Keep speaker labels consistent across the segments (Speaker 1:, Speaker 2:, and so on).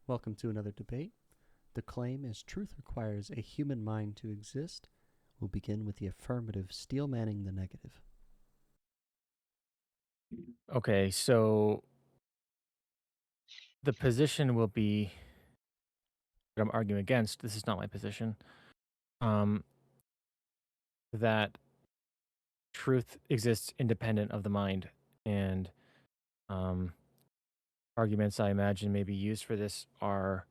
Speaker 1: Welcome to another debate. The claim is truth requires a human mind to exist. We'll begin with the affirmative, steel manning the negative.
Speaker 2: Okay, so the position will be that I'm arguing against. This is not my position. Um, that truth exists independent of the mind, and um, arguments I imagine may be used for this are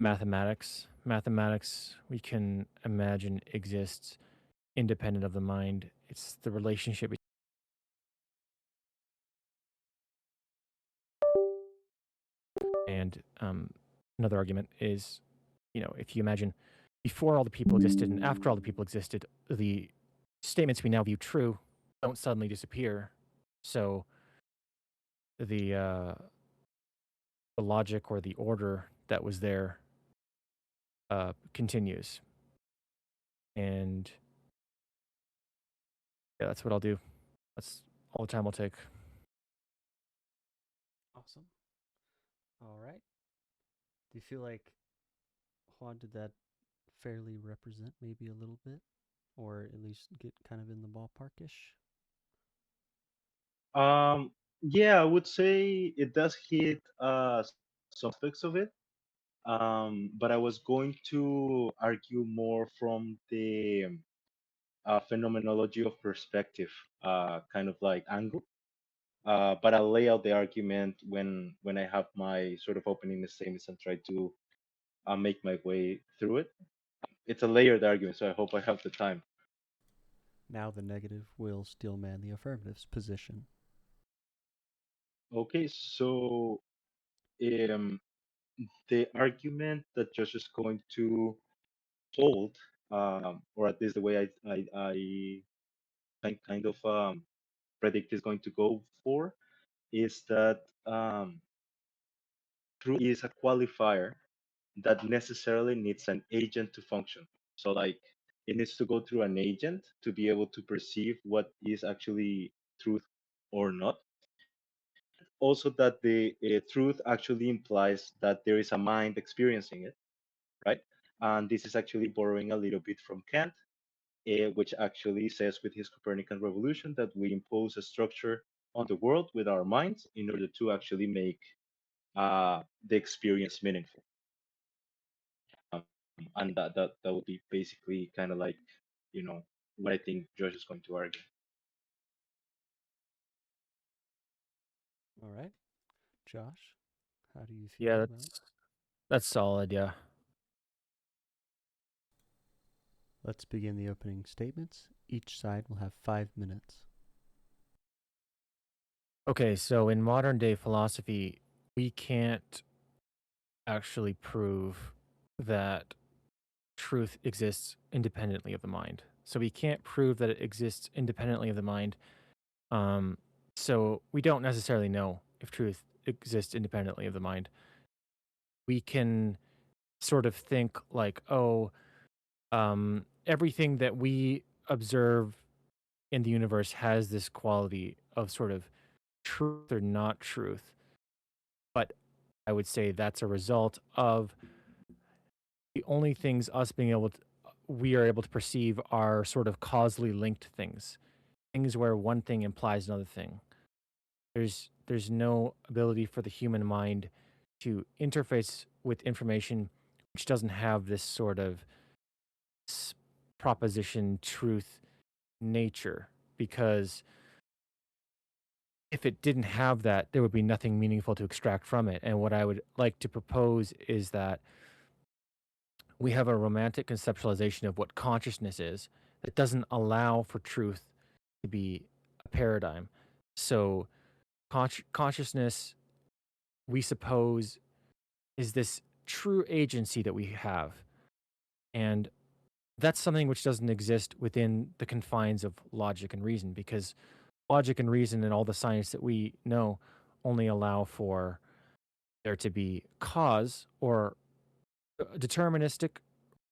Speaker 2: mathematics. Mathematics we can imagine exists independent of the mind. It's the relationship. And another argument is, if you imagine before all the people existed and after all the people existed, the statements we now view true don't suddenly disappear. So the uh, the logic or the order that was there continues, and yeah, that's what I'll do. That's all the time I'll take.
Speaker 1: Awesome. All right. Do you feel like, Juan, did that fairly represent maybe a little bit? Or at least get kind of in the ballparkish?
Speaker 3: Um, yeah, I would say it does hit some aspects of it. But I was going to argue more from the phenomenology of perspective, kind of like angle. But I'll lay out the argument when I have my sort of opening statements and try to make my way through it. It's a layered argument, so I hope I have the time.
Speaker 1: Now the negative will steel man the affirmative's position.
Speaker 3: Okay, so um, the argument that Josh is going to hold, or at least the way I kind of predict is going to go for, is that truth is a qualifier that necessarily needs an agent to function. So, like, it needs to go through an agent to be able to perceive what is actually truth or not. Also, that the truth actually implies that there is a mind experiencing it, right? And this is actually borrowing a little bit from Kant, which actually says with his Copernican revolution that we impose a structure on the world with our minds in order to actually make the experience meaningful. Um, and that would be basically kind of like, you know, what I think Josh is going to argue.
Speaker 1: All right. Josh, how do you
Speaker 2: Yeah,
Speaker 1: feel about it?
Speaker 2: that's solid. Yeah.
Speaker 1: Let's begin the opening statements. Each side will have 5 minutes.
Speaker 2: Okay, so in modern day philosophy, we can't actually prove that truth exists independently of the mind. So we can't prove that it exists independently of the mind. Um, so we don't necessarily know if truth exists independently of the mind. We can sort of think like, oh, everything that we observe in the universe has this quality of sort of truth or not truth. But I would say that's a result of the only things us being able to we are able to perceive are sort of causally linked things where one thing implies another thing. There's no ability for the human mind to interface with information which doesn't have this sort of s- proposition truth nature, because if it didn't have that, there would be nothing meaningful to extract from it. And what I would like to propose is that we have a romantic conceptualization of what consciousness is that doesn't allow for truth to be a paradigm. So, consciousness, we suppose, is this true agency that we have. And that's something which doesn't exist within the confines of logic and reason, because logic and reason and all the science that we know only allow for there to be cause or deterministic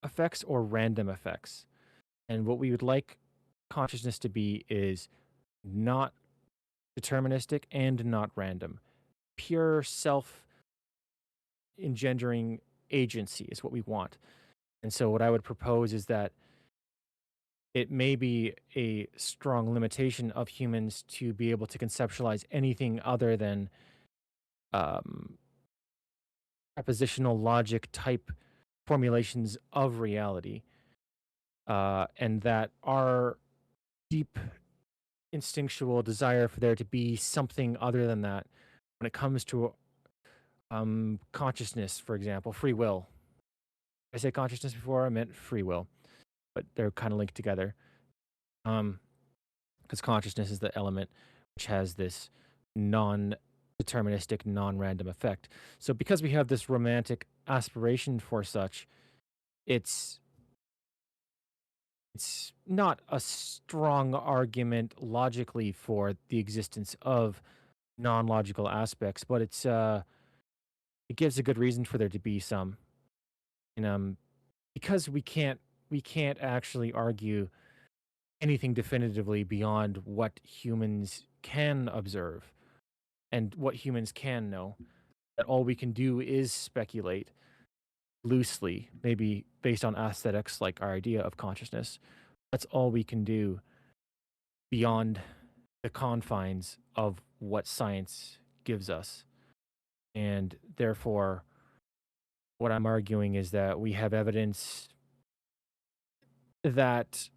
Speaker 2: effects or random effects. And what we would like consciousness to be is not deterministic and not random. Pure self engendering agency is what we want. And so, what I would propose is that it may be a strong limitation of humans to be able to conceptualize anything other than um, prepositional logic type formulations of reality, and that our deep instinctual desire for there to be something other than that when it comes to consciousness, for example, free will. I say consciousness before, I meant free will, but they're kind of linked together. Because consciousness is the element which has this non-deterministic, non-random effect. So because we have this romantic aspiration for such, it's it's not a strong argument logically for the existence of non-logical aspects, but it gives a good reason for there to be some. And because we can't actually argue anything definitively beyond what humans can observe and what humans can know. That all we can do is speculate loosely, maybe based on aesthetics like our idea of consciousness. That's all we can do beyond the confines of what science gives us. And therefore, what I'm arguing is that we have evidence that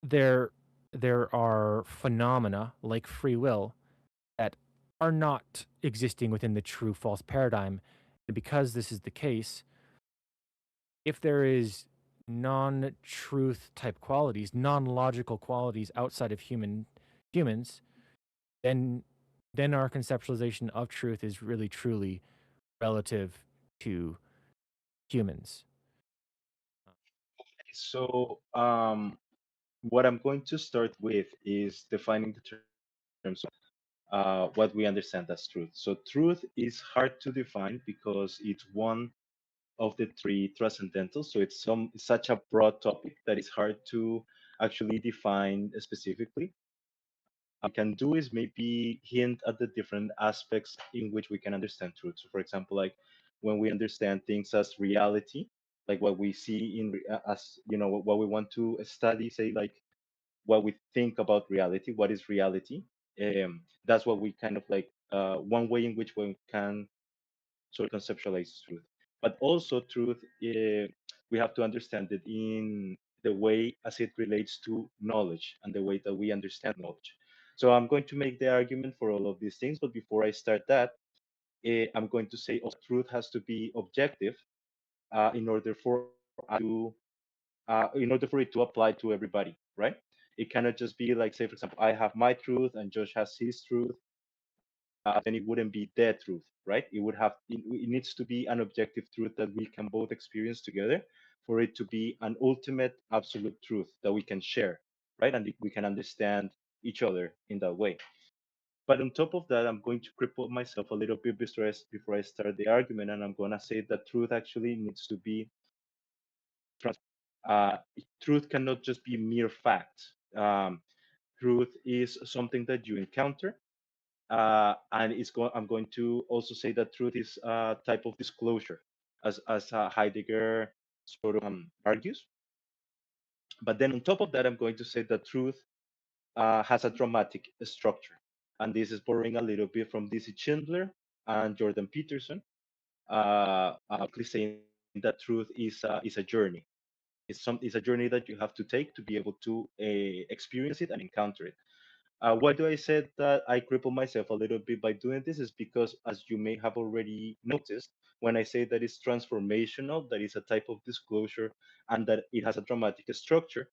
Speaker 2: there there are phenomena like free will that are not existing within the true false paradigm. And because this is the case, if there is non-truth type qualities, non-logical qualities outside of humans, then our conceptualization of truth is really truly relative to humans.
Speaker 3: So, what I'm going to start with is defining the terms what we understand as truth. So, truth is hard to define because it's one of the three transcendentals. So, it's such a broad topic that it's hard to actually define specifically. What we can do is maybe hint at the different aspects in which we can understand truth. So, for example, like when we understand things as reality, like what we see as what we want to study, say like what we think about reality, what is reality. That's what we kind of like one way in which we can sort of conceptualize truth. But also truth, we have to understand it in the way as it relates to knowledge and the way that we understand knowledge. So I'm going to make the argument for all of these things, but before I start that, I'm going to say also truth has to be objective in order for in order for it to apply to everybody, right? It cannot just be like, say, for example, I have my truth and Josh has his truth, then it wouldn't be their truth, right? It needs to be an objective truth that we can both experience together for it to be an ultimate absolute truth that we can share, right? And we can understand each other in that way. But on top of that, I'm going to cripple myself a little bit before I start the argument, and I'm going to say that truth actually needs to be uh, truth cannot just be mere fact. Truth is something that you encounter, and I'm going to also say that truth is a type of disclosure, as Heidegger sort of argues. But then on top of that, I'm going to say that truth has a dramatic structure, and this is borrowing a little bit from D.C. Schindler and Jordan Peterson, basically saying that truth is a journey. It's a journey that you have to take to be able to experience it and encounter it. Why do I say that I cripple myself a little bit by doing this? Is because, as you may have already noticed, when I say that it's transformational, that is a type of disclosure, and that it has a dramatic structure,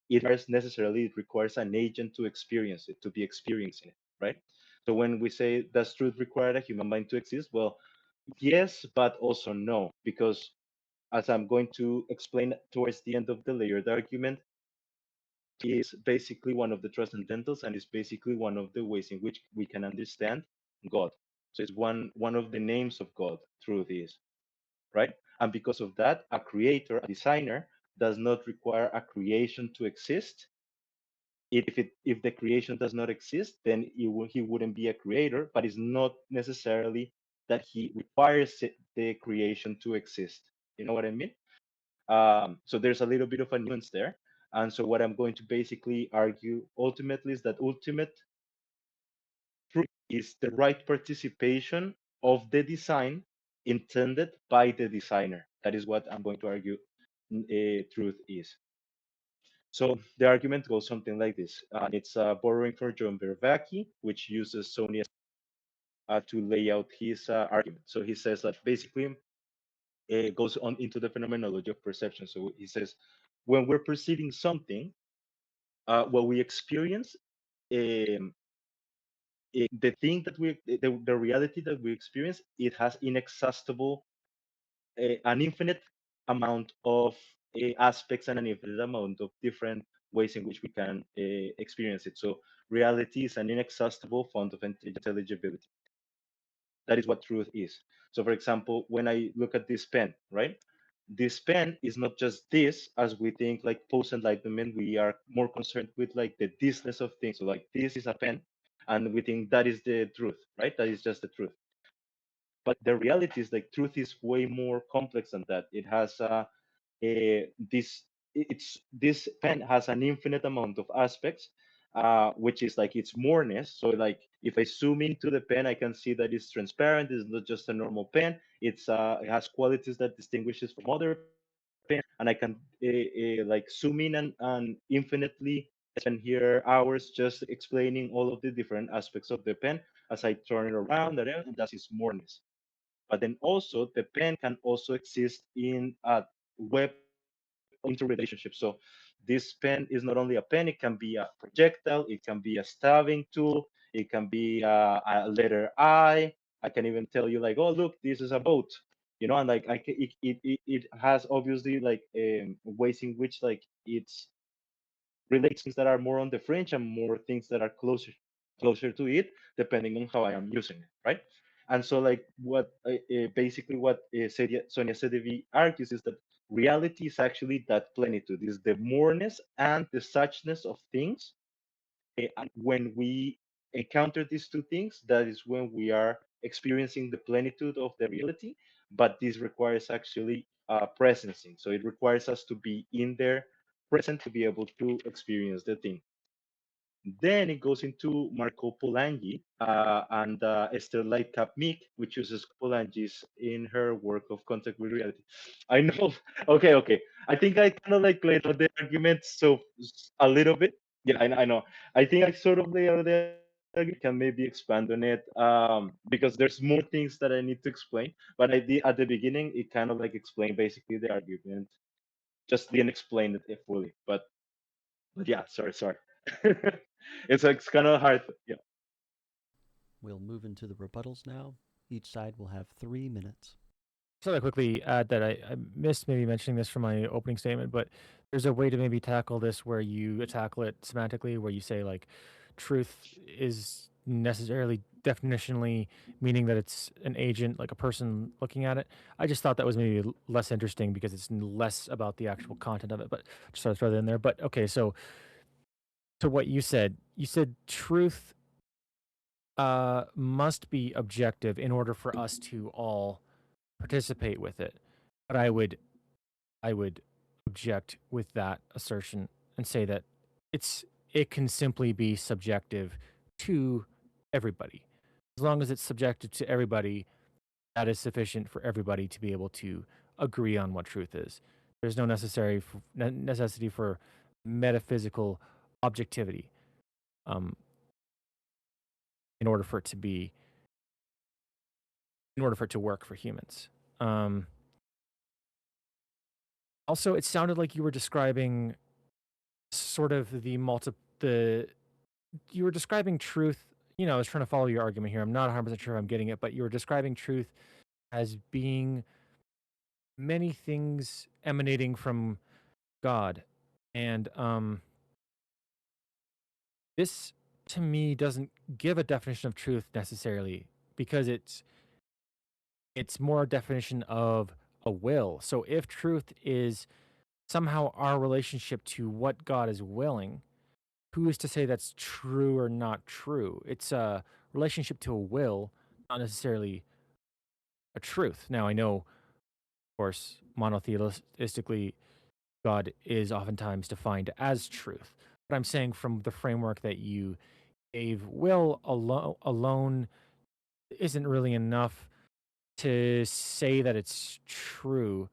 Speaker 3: it requires an agent to experience it, to be experiencing it, right? So when we say, does truth require a human mind to exist? Well, yes, but also no, because as I'm going to explain towards the end of the layered argument, is basically one of the transcendentals and is basically one of the ways in which we can understand God. So it's one of the names of God, truth is, right? And because of that, a creator, a designer, does not require a creation to exist. If the creation does not exist, then he wouldn't be a creator, but it's not necessarily that he requires the creation to exist. You know what I mean? So there's a little bit of a nuance there. And so what I'm going to basically argue ultimately is that ultimate truth is the right participation of the design intended by the designer. That is what I'm going to argue truth is. So the argument goes something like this. It's borrowing from John Vervaeke, which uses Sonia to lay out his argument. So he says that basically it goes on into the phenomenology of perception. So he says, when we're perceiving something, what we experience, um, the thing that the reality that we experience, it has inexhaustible, an infinite amount of aspects and an infinite amount of different ways in which we can experience it. So reality is an inexhaustible font of intelligibility. That is what truth is. So, for example, when I look at this pen, right? This pen is not just this, as we think like post enlightenment, we are more concerned with like the thisness of things. So, like, this is a pen, and we think that is the truth, right? That is just the truth. But the reality is like truth is way more complex than that. It has this this pen has an infinite amount of aspects, which is like its moreness. So like if I zoom into the pen, I can see that it's transparent. It's not just a normal pen. It has qualities that distinguishes from other pen, and I can like zoom in and infinitely spend here hours just explaining all of the different aspects of the pen as I turn it around, and that's its moreness. But then also the pen can also exist in a web interrelationship. So this pen is not only a pen, it can be a projectile, it can be a stabbing tool, it can be a letter I. I can even tell you like, oh look, this is a boat, and like it has obviously like ways in which like it's relates things that are more on the fringe and more things that are closer to it, depending on how I am using it, right? And so, like, what basically what Sonia Sedevi argues is that reality is actually that plenitude, is the moreness and the suchness of things. And when we encounter these two things, that is when we are experiencing the plenitude of the reality. But this requires actually presencing. So it requires us to be in there, present, to be able to experience the thing. Then it goes into Marco Polanyi and Esther Lightcap-Meek, which uses Polanyi's in her work of Contact with Reality. I know. Okay, okay. I think I kind of like laid out the argument so a little bit. Yeah, I know. I think I sort of laid out the argument. Can maybe expand on it because there's more things that I need to explain. But I did at the beginning, it kind of like explained basically the argument. Just didn't explain it fully. But yeah, sorry. It's kind of hard. Yeah.
Speaker 1: We'll move into the rebuttals now. Each side will have 3 minutes.
Speaker 2: So I quickly add that I missed maybe mentioning this from my opening statement, but there's a way to maybe tackle this where you tackle it semantically, where you say like truth is necessarily definitionally meaning that it's an agent, like a person looking at it. I just thought that was maybe less interesting because it's less about the actual content of it, but just thought I'd throw that in there. But okay, so to what you said truth must be objective in order for us to all participate with it. But I would object with that assertion and say that it can simply be subjective to everybody. As long as it's subjective to everybody, that is sufficient for everybody to be able to agree on what truth is. There's no necessity for metaphysical objectivity um, in order for it to be in order for it to work for humans. Um, Also, it sounded like you were describing sort of the you were describing truth. I was trying to follow your argument here. I'm not 100% sure if I'm getting it, but you were describing truth as being many things emanating from God. And this to me doesn't give a definition of truth necessarily because it's more a definition of a will. So if truth is somehow our relationship to what God is willing, who is to say that's true or not true? It's a relationship to a will, not necessarily a truth. Now, I know, of course, monotheistically, God is oftentimes defined as truth. But I'm saying from the framework that you gave, will alone isn't really enough to say that it's true.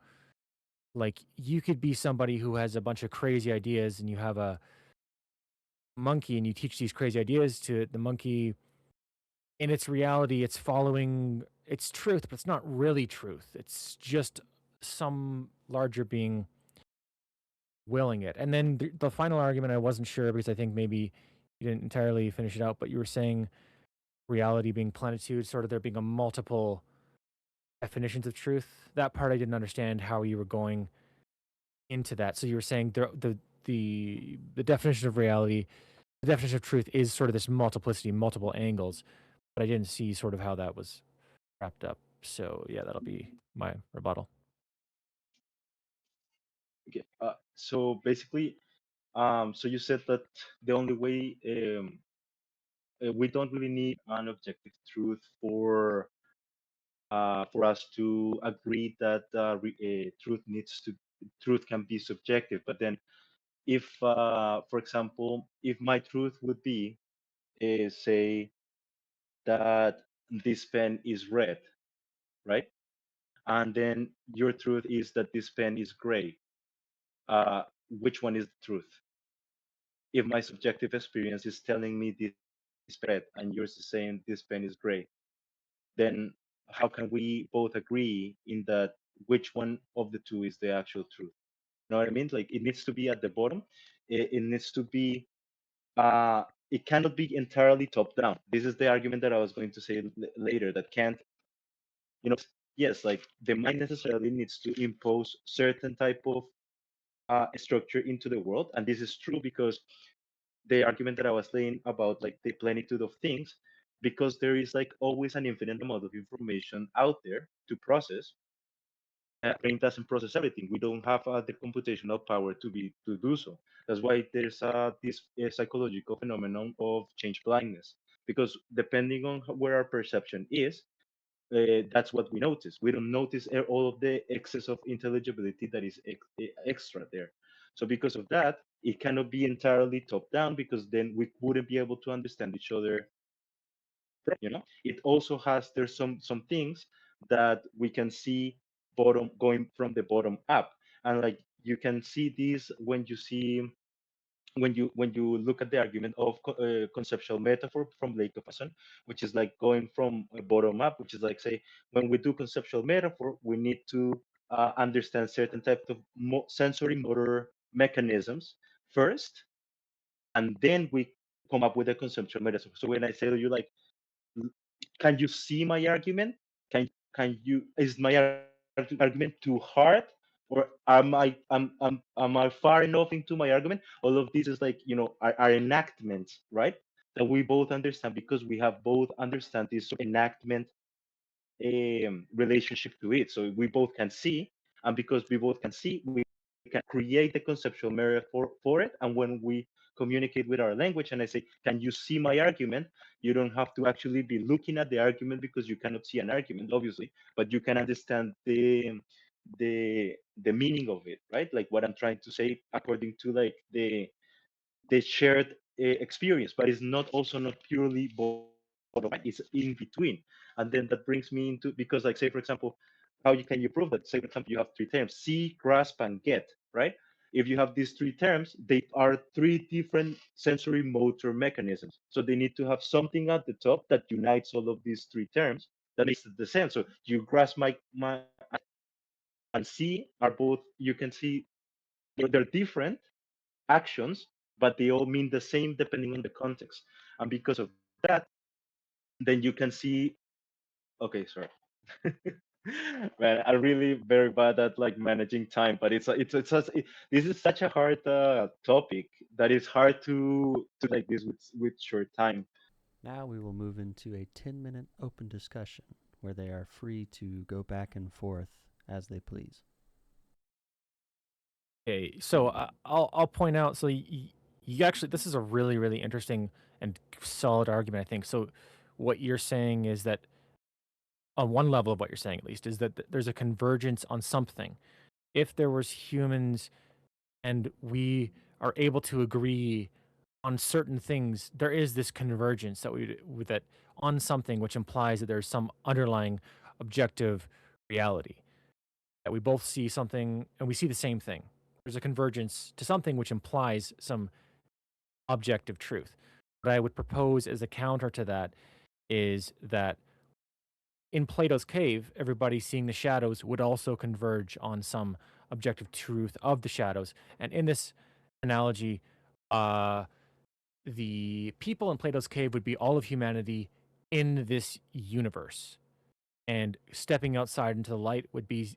Speaker 2: Like, you could be somebody who has a bunch of crazy ideas and you have a monkey and you teach these crazy ideas to the monkey. In its reality, it's following its truth, but it's not really truth. It's just some larger being willing it. And then the final argument, I wasn't sure because I think maybe you didn't entirely finish it out, but you were saying reality being plenitude, sort of there being a multiple definitions of truth. That part I didn't understand how you were going into that. So you were saying the definition of reality, the definition of truth is sort of this multiplicity, multiple angles, but I didn't see sort of how that was wrapped up. So yeah, that'll be my rebuttal.
Speaker 3: Okay. So basically, so you said that the only way we don't really need an objective truth for us to agree that truth can be subjective. But then, if for example, if my truth would be say that this pen is red, right? And then your truth is that this pen is gray. Which one is the truth? If my subjective experience is telling me this pen is red and yours is saying this pen is gray, then how can we both agree in that which one of the two is the actual truth? You know what I mean? Like it needs to be at the bottom. It needs to be. It cannot be entirely top down. This is the argument that I was going to say later. That can't, yes, like the mind necessarily needs to impose certain type of structure into the world, and this is true because the argument that I was saying about like the plenitude of things, because there is like always an infinite amount of information out there to process. Brain doesn't process everything. We don't have the computational power to do so. That's why there's this psychological phenomenon of change blindness, because depending on where our perception is, that's what we notice. We don't notice all of the excess of intelligibility that is extra there. So because of that, it cannot be entirely top down because then we wouldn't be able to understand each other. It also has there's some things that we can see bottom going from the bottom up, and like you can see these when you look at the argument of conceptual metaphor from Lake of Asson, which is like going from bottom up, which is like say when we do conceptual metaphor, we need to understand certain types of sensory motor mechanisms first, and then we come up with a conceptual metaphor. So when I say to you like, can you see my argument? Can you is my argument too hard? Or am I far enough into my argument? All of this is like are enactments, right? That we both understand because we have both understand this enactment relationship to it. So we both can see, and because we both can see, we can create the conceptual metaphor for it. And when we communicate with our language, and I say, "Can you see my argument?" You don't have to actually be looking at the argument because you cannot see an argument, obviously, but you can understand the meaning of it, right? Like what I'm trying to say according to like the shared experience, but it's not also not purely bottom line, it's in between. And then that brings me into, because like say for example, how can you prove that? Say for example, you have three terms: see, grasp, and get, right? If you have these three terms, they are three different sensory motor mechanisms, so they need to have something at the top that unites all of these three terms that makes it the same. So you grasp my and see are both, you can see they're different actions, but they all mean the same depending on the context. And because of that, then you can see. Okay, sorry. Man, I'm really very bad at like managing time, but this is such a hard topic that it's hard to like this with short time.
Speaker 1: Now we will move into a 10-minute open discussion where they are free to go back and forth as they please.
Speaker 2: Okay, so I'll point out. So you actually, this is a really really interesting and solid argument, I think. So what you're saying is that on one level of what you're saying at least, is that there's a convergence on something. If there was humans and we are able to agree on certain things, there is this convergence that we with that on something, which implies that there's some underlying objective reality that we both see something and we see the same thing. There's a convergence to something which implies some objective truth. What I would propose as a counter to that is that in Plato's cave, everybody seeing the shadows would also converge on some objective truth of the shadows. And in this analogy, uh, the people in Plato's cave would be all of humanity in this universe. And stepping outside into the light would be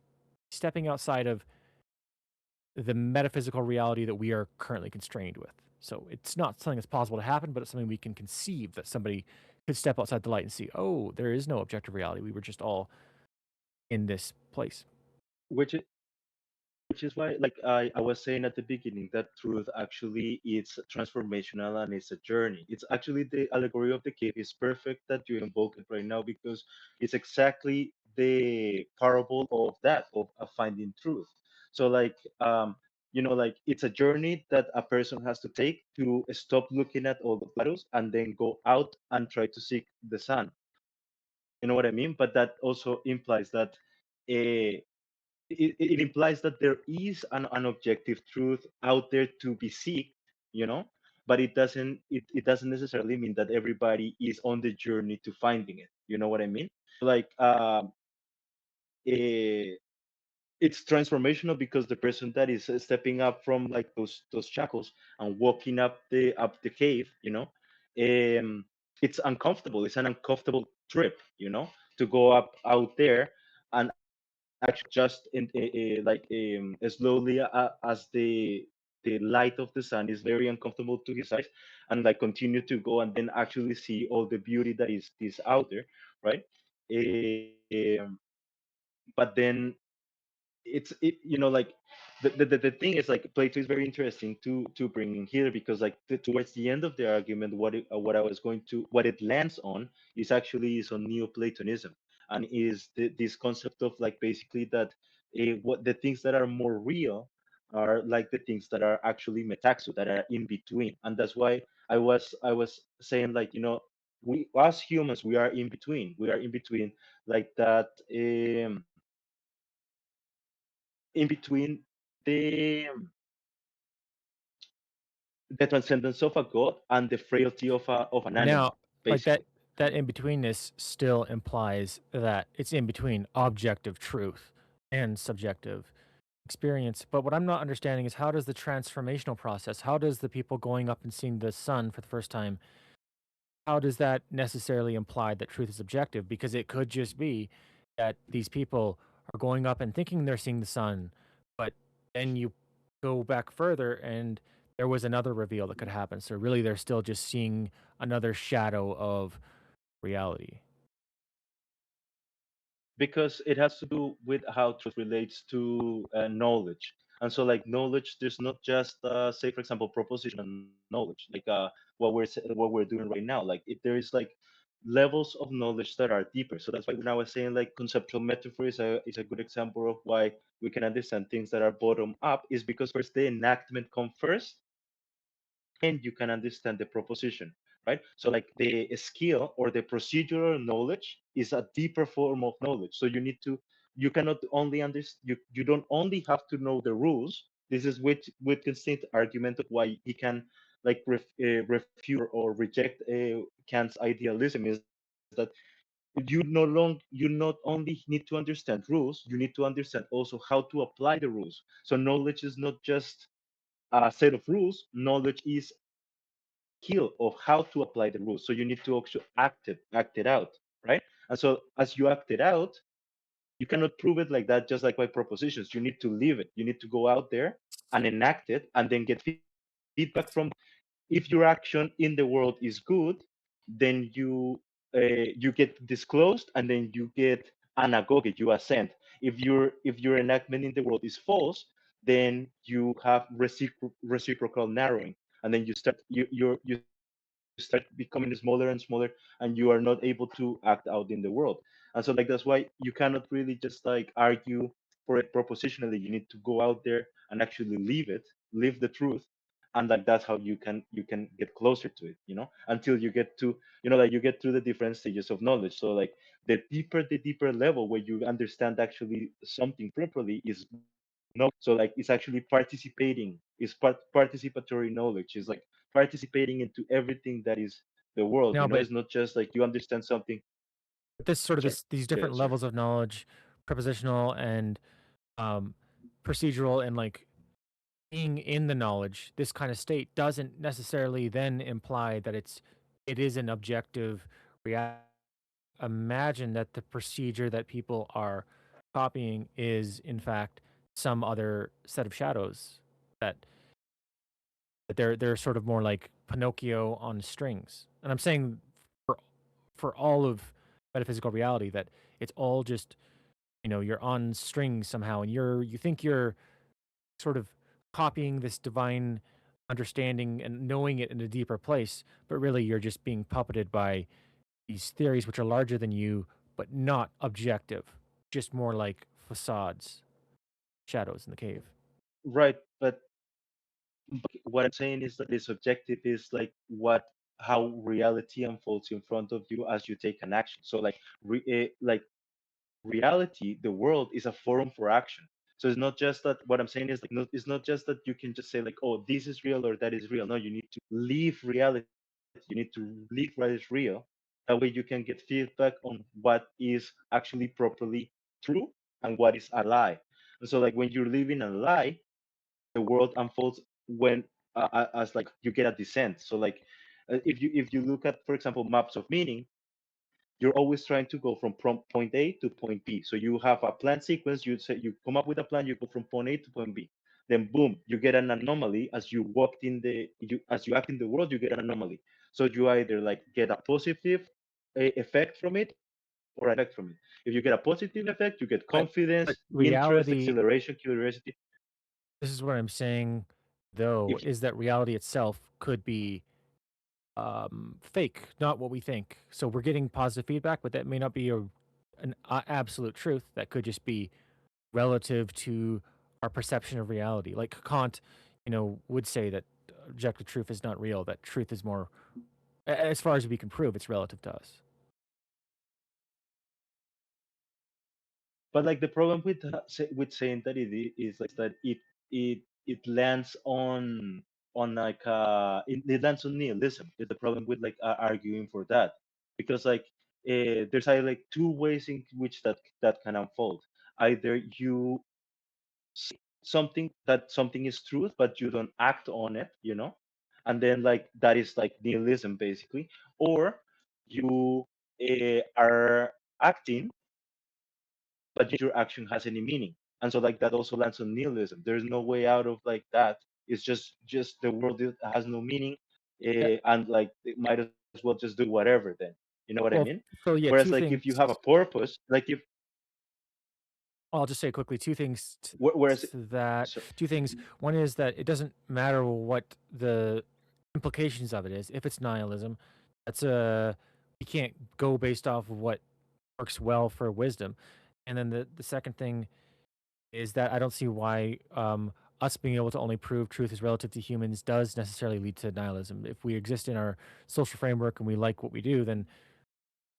Speaker 2: stepping outside of the metaphysical reality that we are currently constrained with. So it's not something that's possible to happen, but it's something we can conceive that somebody could step outside the light and see, oh, there is no objective reality. We were just all in this place.
Speaker 3: which which is why, like I was saying at the beginning, that truth actually it's transformational and it's a journey. It's actually the allegory of the cave is perfect that you invoke it right now because it's exactly the parable of that of finding truth. So like like it's a journey that a person has to take to stop looking at all the shadows and then go out and try to seek the sun. You know what I mean? But that also implies that it implies that there is an objective truth out there to be seeked, you know, but it doesn't necessarily mean that everybody is on the journey to finding it. You know what I mean? Like eh, it's transformational because the person that is stepping up from like those shackles and walking up the cave, um, it's uncomfortable. It's an uncomfortable trip, to go up out there and actually just slowly as the light of the sun is very uncomfortable to his eyes, and like continue to go and then actually see all the beauty that is out there, right? Um, but then like the thing is like Plato is very interesting to bring in here because like towards the end of the argument what I was going to what it lands on is on Neoplatonism, and is this concept of like basically that what the things that are more real are like the things that are actually metaxo, that are in between. And that's why I was saying, like, we as humans we are in between like that, in between the the transcendence of a god and the frailty of an
Speaker 2: Now,
Speaker 3: animal,
Speaker 2: like
Speaker 3: basically.
Speaker 2: that in betweenness still implies that it's in between objective truth and subjective experience. But what I'm not understanding is how does the transformational process, how does the people going up and seeing the sun for the first time, how does that necessarily imply that truth is objective? Because it could just be that these people are going up and thinking they're seeing the sun, but then you go back further and there was another reveal that could happen. So really, they're still just seeing another shadow of reality.
Speaker 3: Because it has to do with how truth relates to knowledge. And so like knowledge, there's not just say for example proposition and knowledge, like what we're doing right now. Like if there is like levels of knowledge that are deeper. So that's why when I was saying like conceptual metaphor is a good example of why we can understand things that are bottom up, is because first the enactment come first, and you can understand the proposition, right? So like the skill or the procedural knowledge is a deeper form of knowledge. So you cannot only understand, you don't only have to know the rules. This is with Wittgenstein's argument of why he can like refute or reject Kant's idealism, is that you not only need to understand rules, you need to understand also how to apply the rules. So knowledge is not just a set of rules. Knowledge is a skill of how to apply the rules. So you need to also act it out, right? And so as you act it out, you cannot prove it like that just like by propositions. You need to live it. You need to go out there and enact it and then get feedback from the world. If your action in the world is good, then you get disclosed, and then you get anagoge, you ascend. If your enactment in the world is false, then you have reciprocal narrowing, and then you start becoming smaller and smaller, and you are not able to act out in the world. And so like that's why you cannot really just like argue for it propositionally. You need to go out there and actually live the truth, and like that's how you can get closer to it, until you get to, like you get through the different stages of knowledge. So like the deeper level where you understand actually something properly is knowledge. So like it's actually participating, it's participatory knowledge. It's like participating into everything that is the world.
Speaker 2: No, but
Speaker 3: It's not just like you understand something.
Speaker 2: this sort of
Speaker 3: Sorry,
Speaker 2: these
Speaker 3: go
Speaker 2: different
Speaker 3: ahead, sorry.
Speaker 2: levels of knowledge, prepositional and um, procedural, and like being in the knowledge, this kind of state doesn't necessarily then imply that it is an objective reality. Imagine that the procedure that people are copying is in fact some other set of shadows that they're sort of more like Pinocchio on strings. And I'm saying for for all of metaphysical reality that it's all just, you're on strings somehow, and you think you're sort of copying this divine understanding and knowing it in a deeper place, but really you're just being puppeted by these theories which are larger than you, but not objective, just more like facades, shadows in the cave.
Speaker 3: Right, but what I'm saying is that the subjective is like how reality unfolds in front of you as you take an action. So like reality, the world is a forum for action. So it's not just that. What I'm saying is like, it's not just that you can just say like, oh, this is real or that is real. No, you need to live reality. You need to live what is real. That way you can get feedback on what is actually properly true and what is a lie. And so like when you're living a lie, the world unfolds when as like you get a descent. So like if you look at, for example, maps of meaning, you're always trying to go from point A to point B. So you have a plan sequence. You say you come up with a plan. You go from point A to point B. Then boom, you get an anomaly as you walked in the you as you act in the world. You get an anomaly. So you either like get a positive effect from it or an effect from it. If you get a positive effect, you get
Speaker 2: But
Speaker 3: confidence, interest,
Speaker 2: reality,
Speaker 3: acceleration, curiosity.
Speaker 2: this is what I'm saying though,
Speaker 3: If
Speaker 2: is that reality itself could be fake, not what we think. So we're getting positive feedback, but that may not be an absolute truth. That could just be relative to our perception of reality. Like Kant, would say that objective truth is not real. That truth is more, as far as we can prove, it's relative to us.
Speaker 3: But like the problem with saying that is like that it lands on like it lands on nihilism. Is the problem with like arguing for that, because like there's like two ways in which that can unfold. Either you something is truth, but you don't act on it, and then like that is like nihilism basically, or you are acting but your action has any meaning. And so like that also lands on nihilism. There's no way out of like that. It's just the world has no meaning,
Speaker 2: Yeah.
Speaker 3: and like it might as well just do whatever then. You know what I
Speaker 2: Well,
Speaker 3: mean?
Speaker 2: so yeah,
Speaker 3: Whereas
Speaker 2: two
Speaker 3: like if
Speaker 2: things.
Speaker 3: you have a purpose, like if
Speaker 2: I'll just say quickly two things
Speaker 3: whereas
Speaker 2: to that.
Speaker 3: so,
Speaker 2: Two things. One is that it doesn't matter what the implications of it is. If it's nihilism, that's a you can't go based off of what works well for wisdom. And then the second thing is that I don't see why us being able to only prove truth is relative to humans does necessarily lead to nihilism. If we exist in our social framework and we like what we do, then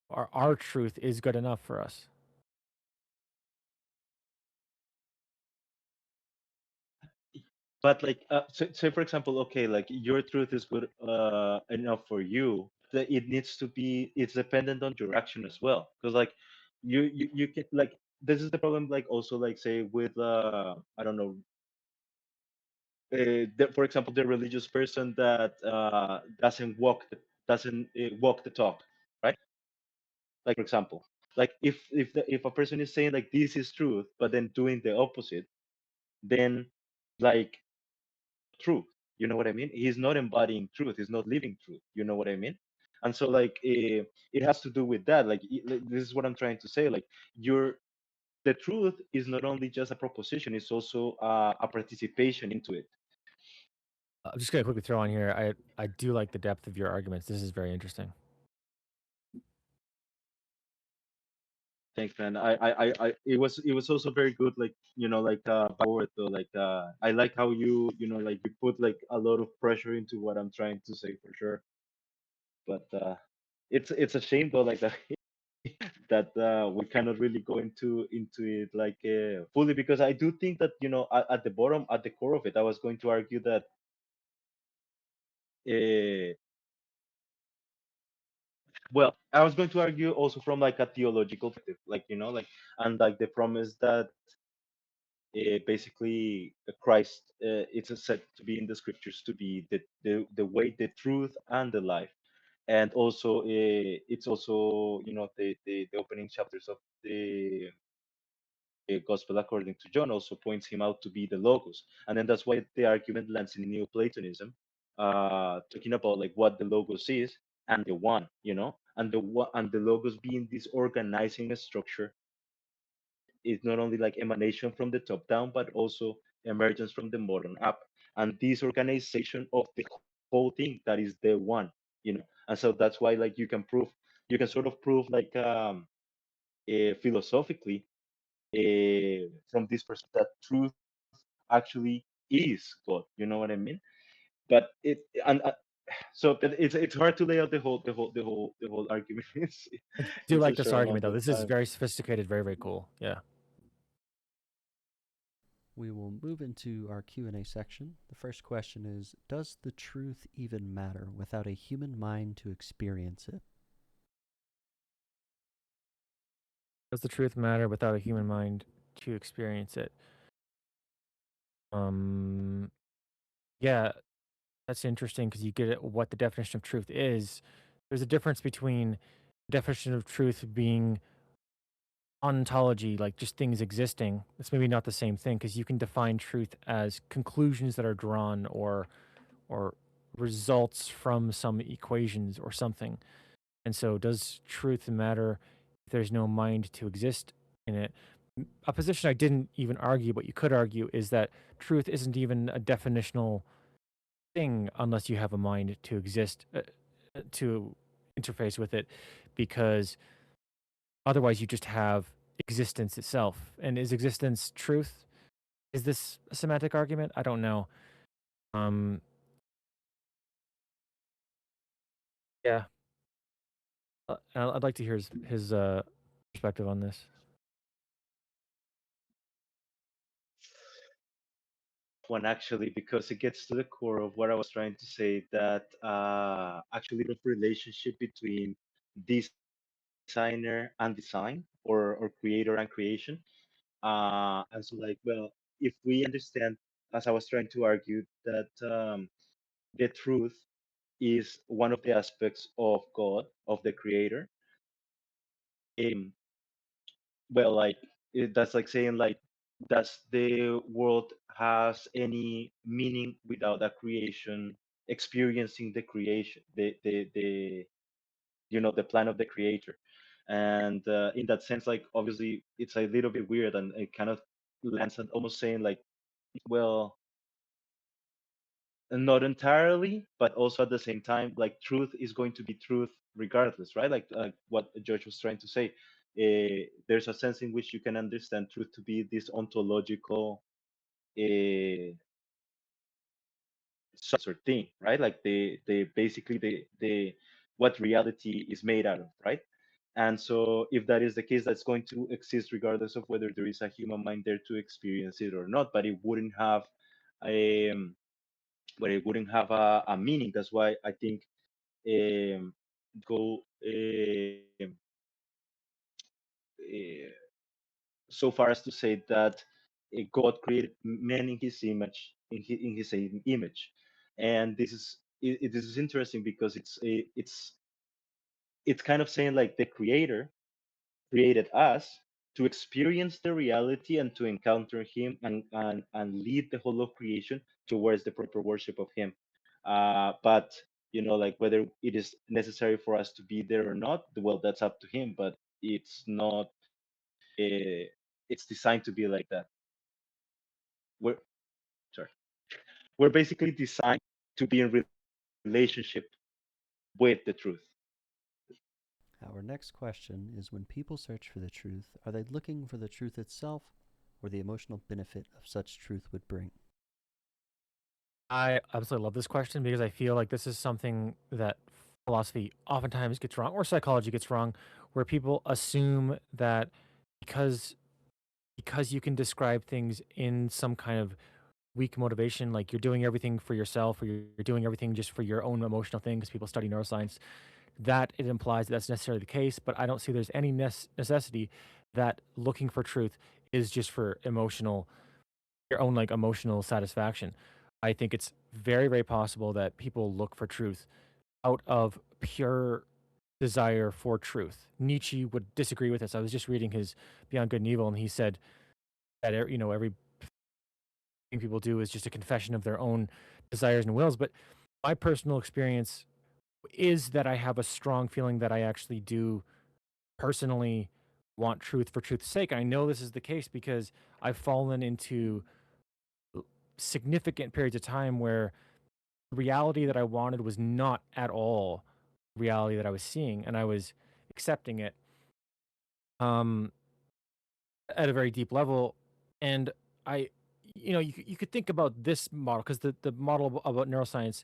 Speaker 2: our truth is good enough for us.
Speaker 3: but like say for example, okay, like your truth is good enough for you, that it needs to be, it's dependent on your action as well, because like you can like, this is the problem, like also like say with I don't know, for example, the religious person that doesn't walk the talk, right? Like for example, like if a person is saying like this is truth but then doing the opposite, then like truth. You know what I mean? He's not embodying truth. He's not living truth. You know what I mean? And so like it has to do with that. Like, this is what I'm trying to say. Like your the truth is not only just a proposition; it's also a participation into it.
Speaker 2: I'm just gonna quickly throw on here. I do like the depth of your arguments. This is very interesting.
Speaker 3: Thanks, man. It was also very good, like like forward though, like I like how like you put like a lot of pressure into what I'm trying to say for sure. But it's a shame though, like that that we cannot really go into it like fully, because I do think that at the bottom, at the core of it, I was going to argue that uh, well, I was going to argue also from like a theological perspective, like like, and like the promise that basically Christ, it's said to be in the scriptures to be the way, the truth, and the life. And also it's also the opening chapters of the Gospel according to John also points him out to be the logos. And then that's why the argument lands in Neoplatonism, talking about like what the logos is and the one, and the logos being this organizing structure that is not only like emanation from the top down, but also emergence from the bottom up. And this organization of the whole thing, that is the one. And so that's why like you can sort of prove like philosophically from this perspective that truth actually is God. You know what I mean? But it and so but it's hard to lay out the whole argument.
Speaker 2: I do
Speaker 3: It's
Speaker 2: like
Speaker 3: a
Speaker 2: this
Speaker 3: short
Speaker 2: argument
Speaker 3: amount
Speaker 2: though.
Speaker 3: of
Speaker 2: This is
Speaker 3: time.
Speaker 2: very sophisticated, very, very cool. Yeah.
Speaker 1: We will move into our Q&A section. The first question is, does the truth even matter without a human mind to experience it?
Speaker 2: Does the truth matter without a human mind to experience it? Um, yeah, that's interesting because you get at what the definition of truth is. There's a difference between definition of truth being ontology, like just things existing. It's maybe not the same thing because you can define truth as conclusions that are drawn or results from some equations or something. And so, does truth matter if there's no mind to exist in it? A position I didn't even argue, but you could argue, is that truth isn't even a definitional thing unless you have a mind to exist, to interface with it, because otherwise you just have existence itself. And is existence truth? Is this a semantic argument? I don't know. Um, yeah, I'd like to hear his perspective on this.
Speaker 3: One actually, because it gets to the core of what I was trying to say, that actually the relationship between designer and design, or creator and creation. And so like, well, if we understand, as I was trying to argue, that the truth is one of the aspects of God, of the creator, um, well, like that's like saying like, does the world has any meaning without a creation experiencing the creation, the plan of the creator? And in that sense, like obviously it's a little bit weird, and it kind of lands at almost saying like, well, not entirely, but also at the same time, like truth is going to be truth regardless, right? Like what George was trying to say. There's a sense in which you can understand truth to be this ontological uh, substance or thing, right? Like the basically the what reality is made out of, right? And so if that is the case, that's going to exist regardless of whether there is a human mind there to experience it or not. But it wouldn't have um, a meaning. That's why I think go uh, so far as to say that God created man in His image, in His same image, and this is interesting because it's kind of saying like the Creator created us to experience the reality and to encounter Him, and lead the whole of creation towards the proper worship of Him. But like whether it is necessary for us to be there or not, well, that's up to Him. But it's not. It's designed to be like that. We're sorry. We're basically designed to be in relationship with the truth.
Speaker 1: Our next question is, when people search for the truth, are they looking for the truth itself or the emotional benefit of such truth would bring?
Speaker 2: I absolutely love this question because I feel like this is something that philosophy oftentimes gets wrong, or psychology gets wrong, where people assume that because you can describe things in some kind of weak motivation, like you're doing everything for yourself, or you're doing everything just for your own emotional thing, because people study neuroscience, that it implies that that's necessarily the case. But I don't see there's any necessity that looking for truth is just for emotional, your own like emotional satisfaction. I think it's very, very possible that people look for truth out of pure desire for truth. Nietzsche would disagree with this. I was just reading his Beyond Good and Evil, and he said that every thing people do is just a confession of their own desires and wills. But my personal experience is that I have a strong feeling that I actually do personally want truth for truth's sake. I know this is the case because I've fallen into significant periods of time where the reality that I wanted was not at all the reality that I was seeing, and I was accepting it um, at a very deep level. And I, you could think about this model, because the model about neuroscience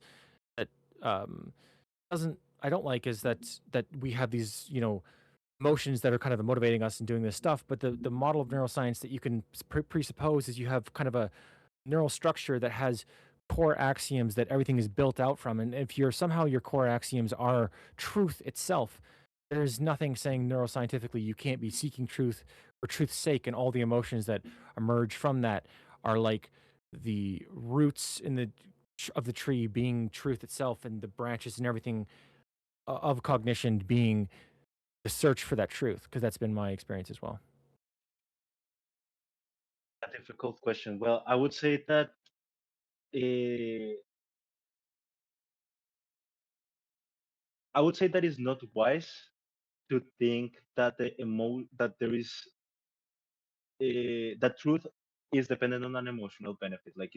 Speaker 2: that um, doesn't I don't like is that we have these emotions that are kind of motivating us and doing this stuff. But the model of neuroscience that you can presuppose is you have kind of a neural structure that has core axioms that everything is built out from. And if somehow your core axioms are truth itself, there's nothing saying neuroscientifically you can't be seeking truth for truth's sake, and all the emotions that emerge from that are like the roots in the of the tree being truth itself, and the branches and everything of cognition being the search for that truth, because that's been my experience as well.
Speaker 3: A difficult question. Well, I would say that uh, it's not wise to think that that there is that truth is dependent on an emotional benefit. Like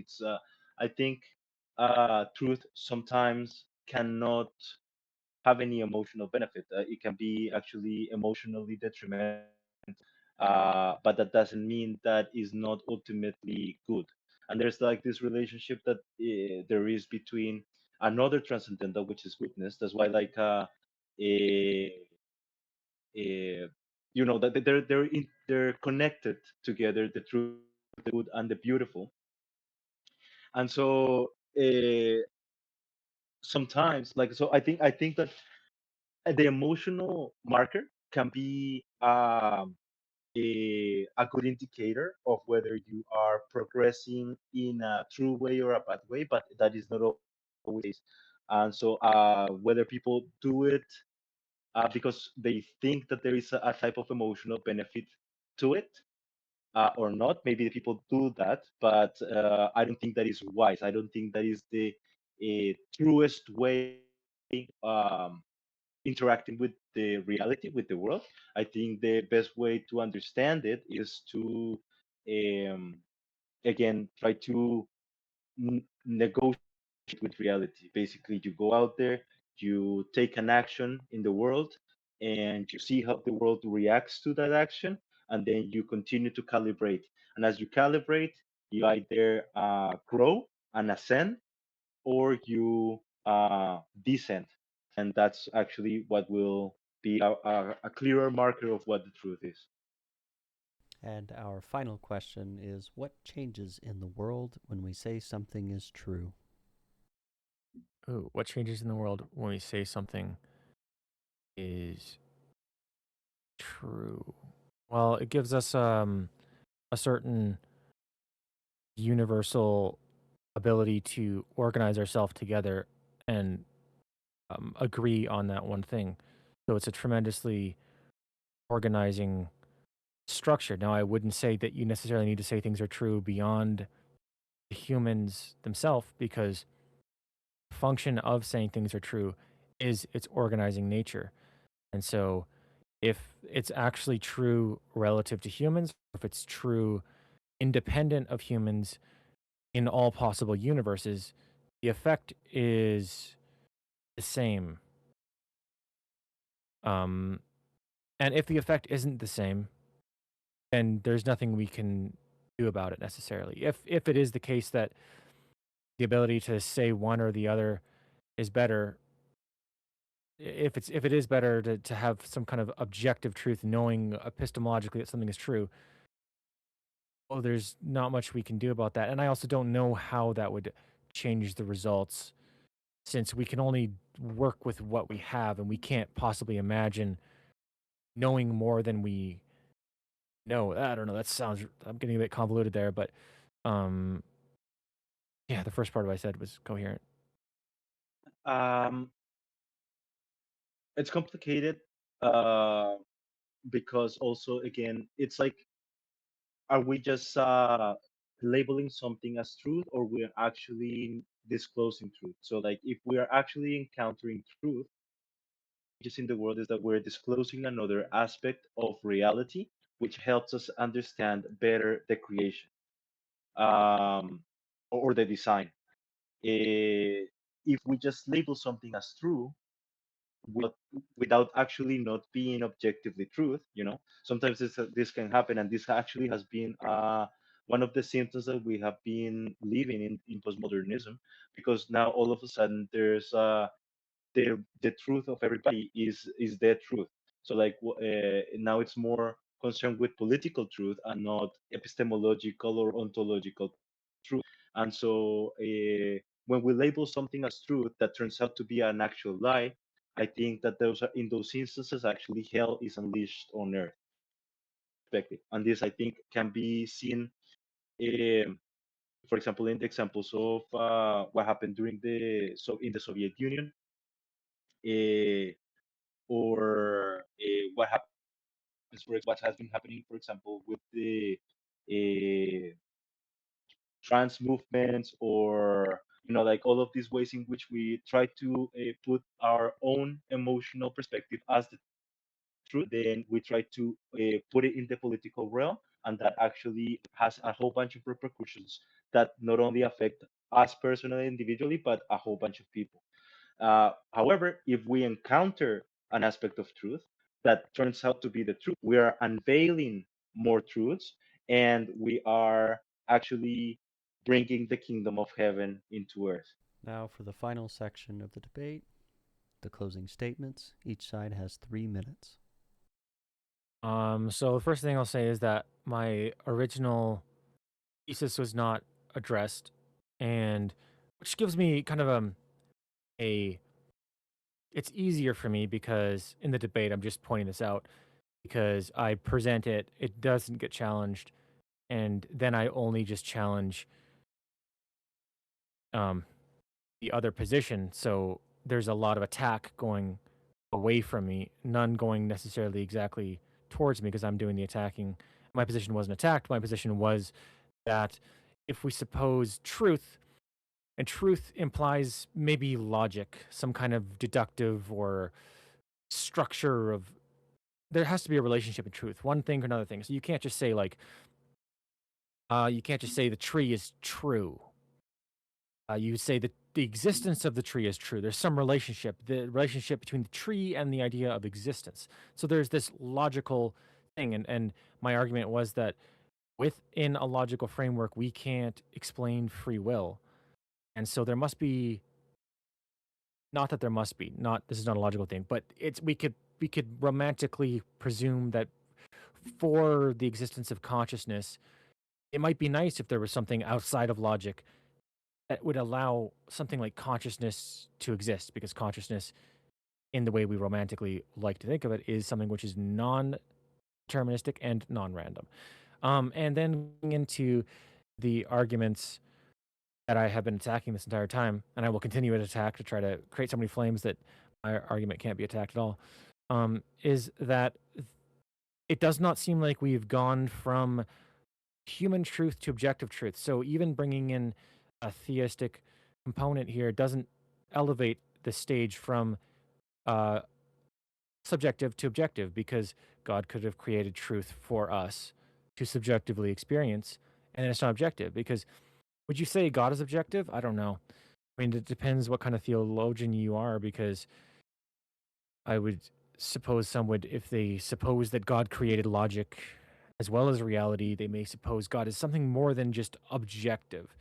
Speaker 3: I think truth sometimes cannot have any emotional benefit. It can be actually emotionally detrimental, but that doesn't mean that is not ultimately good. And there's like this relationship that there is between another transcendental, which is goodness. That's why eh, eh, that they're connected together, the truth, the good, and the beautiful. And so sometimes, like, so I think that the emotional marker can be a good indicator of whether you are progressing in a true way or a bad way, but that is not always. And so whether people do it because they think that there is a type of emotional benefit to it or not, maybe the people do that, but I don't think that is wise. I don't think that is the truest way um, interacting with the reality, with the world. I think the best way to understand it is to, um, again, try to negotiate with reality. Basically, you go out there, you take an action in the world, and you see how the world reacts to that action, and then you continue to calibrate. And as you calibrate, you either grow and ascend, or you descend. And that's actually what will be a clearer marker of what the truth is.
Speaker 1: And our final question is, what changes in the world when we say something is true?
Speaker 2: Ooh, what changes in the world when we say something is true? Well, it gives us a certain universal ability to organize ourselves together and agree on that one thing. So it's a tremendously organizing structure. Now, I wouldn't say that you necessarily need to say things are true beyond the humans themselves, because the function of saying things are true is its organizing nature. And so if it's actually true relative to humans, if it's true independent of humans in all possible universes, the effect is the same. And if the effect isn't the same, then there's nothing we can do about it necessarily. If it is the case that the ability to say one or the other is better, if it is better to have some kind of objective truth, knowing epistemologically that something is true, well, there's not much we can do about that. And I also don't know how that would change the results, since we can only work with what we have, and we can't possibly imagine knowing more than we know. I don't know. I'm getting a bit convoluted there, but um, yeah, the first part of what I said was coherent.
Speaker 3: Um, it's complicated uh, because also again, it's like, are we just labeling something as truth, or we're actually disclosing truth? So like, if we are actually encountering truth, just in the world is that we're disclosing another aspect of reality, which helps us understand better the creation, um, or the design. If we just label something as true without, without actually not being objectively truth, sometimes this can happen, and this actually has been one of the symptoms that we have been living in postmodernism, because now all of a sudden there's the truth of everybody is their truth. So like now it's more concerned with political truth and not epistemological or ontological truth. And so when we label something as truth that turns out to be an actual lie, I think that those are, in those instances, actually hell is unleashed on earth. And this, I think, can be seen, um, for example, in the examples of what happened during in the Soviet Union, uh, or what happens, what has been happening, for example, with the uh, trans movements, or like all of these ways in which we try to put our own emotional perspective as the truth, then we try to put it in the political realm, and that actually has a whole bunch of repercussions that not only affect us personally, individually, but a whole bunch of people. However, if we encounter an aspect of truth that turns out to be the truth, we are unveiling more truths, and we are actually bringing the kingdom of heaven into earth.
Speaker 1: Now, for the final section of the debate, the closing statements. Each side has 3 minutes.
Speaker 2: So the first thing I'll say is that my original thesis was not addressed, and which gives me kind of a it's easier for me because in the debate I'm just pointing this out because I present it, it doesn't get challenged, and then I only just challenge um the other position. So there's a lot of attack going away from me, none going necessarily exactly towards me because I'm doing the attacking. My position wasn't attacked. My position was that if we suppose truth, and truth implies maybe logic, some kind of deductive or structure of, there has to be a relationship in truth, one thing or another thing. So you can't just say like, you can't just say the tree is true. You say that the existence of the tree is true. There's some relationship, the relationship between the tree and the idea of existence. So there's this logical thing. And my argument was that within a logical framework, we can't explain free will. And so there must be, not that there must be, not, this is not a logical thing, but we could romantically presume that for the existence of consciousness, it might be nice if there was something outside of logic that would allow something like consciousness to exist, because consciousness, in the way we romantically like to think of it, is something which is non-deterministic and non-random. And then into the arguments that I have been attacking this entire time, and I will continue to attack to try to create so many flames that my argument can't be attacked at all, is that it does not seem like we've gone from human truth to objective truth. So even bringing in a theistic component here doesn't elevate the stage from uh, subjective to objective, because God could have created truth for us to subjectively experience, and then it's not objective. Because would you say God is objective? I don't know. I mean, it depends what kind of theologian you are, because I would suppose some would, if they suppose that God created logic as well as reality, they may suppose God is something more than just objective.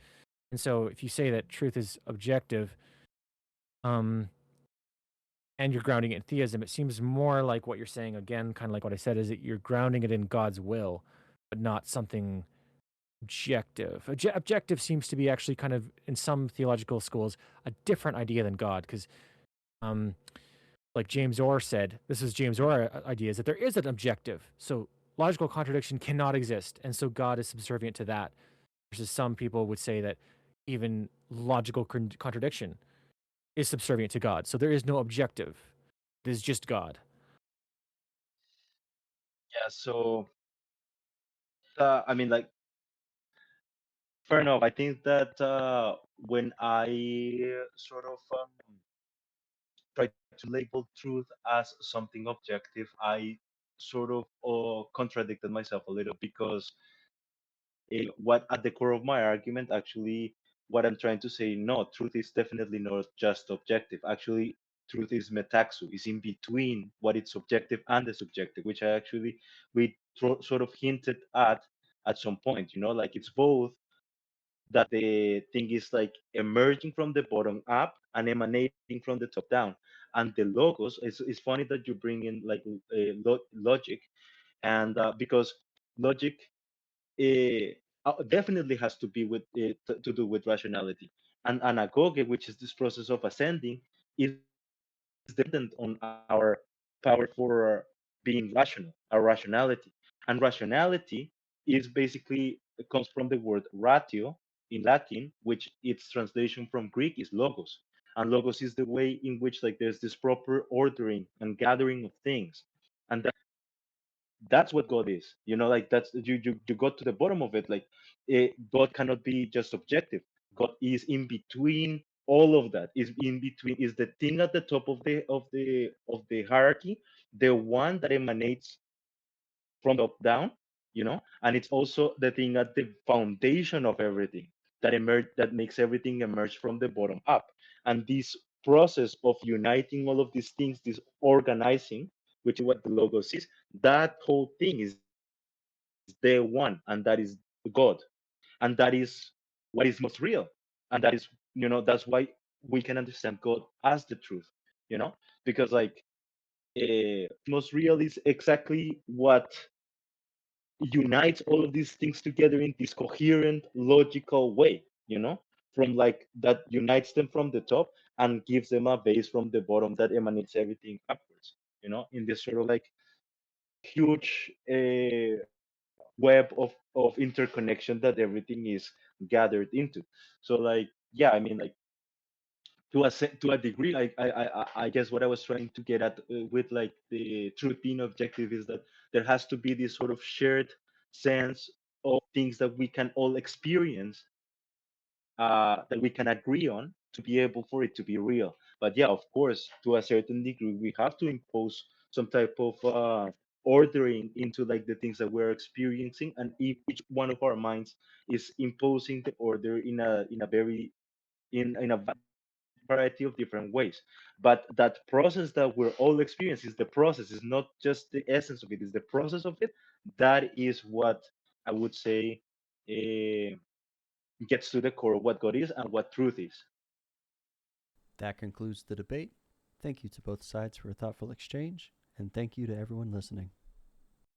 Speaker 2: And so if you say that truth is objective, um, and you're grounding it in theism, it seems more like what you're saying again, kind of like what I said, is that you're grounding it in God's will, but not something objective. Objective seems to be actually kind of in some theological schools a different idea than God, because um, like James Orr said, this is James Orr idea, is that there is an objective. So logical contradiction cannot exist, and so God is subservient to that. Versus some people would say that even logical contradiction is subservient to God. So there is no objective. It is just God.
Speaker 3: Yeah. So I mean, like, fair enough. I think that when I sort of try to label truth as something objective, I sort of contradicted myself a little because what at the core of my argument, actually, what I'm trying to say, no, truth is definitely not just objective. Actually, truth is metaxu, is in between what is objective and the subjective, which I actually we sort of hinted at some point. Like it's both, that the thing is like emerging from the bottom up and emanating from the top down. And the logos, it's funny that you bring in like logic, and because logic definitely has to be with to do with rationality. And anagoge, which is this process of ascending, is dependent on our power for being rational, our rationality. And rationality is basically, it comes from the word ratio in Latin, which its translation from Greek is logos. And logos is the way in which like there's this proper ordering and gathering of things. And that's what God is. Like that's you got to the bottom of it. Like God cannot be just objective. God is in between all of that. Is in between. Is the thing at the top of the hierarchy, the one that emanates from top down. And it's also the thing at the foundation of everything that makes everything emerge from the bottom up. And this process of uniting all of these things, this organizing, which is what the logos is, that whole thing is the one, and that is God. And that is what is most real. And that is, that's why we can understand God as the truth, because like most real is exactly what unites all of these things together in this coherent, logical way, from like that unites them from the top and gives them a base from the bottom that emanates everything upwards, in this sort of like huge web of interconnection that everything is gathered into. So like, yeah, I mean, like to a degree, I guess what I was trying to get at with like the truth being objective is that there has to be this sort of shared sense of things that we can all experience, that we can agree on to be able for it to be real. But yeah, of course, to a certain degree, we have to impose some type of ordering into like the things that we're experiencing, and if each one of our minds is imposing the order in a very in a variety of different ways. But that process that we're all experiencing is the process, is not just the essence of it, is the process of it. That is what I would say uh, gets to the core of what God is and what truth is.
Speaker 1: That concludes the debate. Thank you to both sides for a thoughtful exchange, and thank you to everyone listening.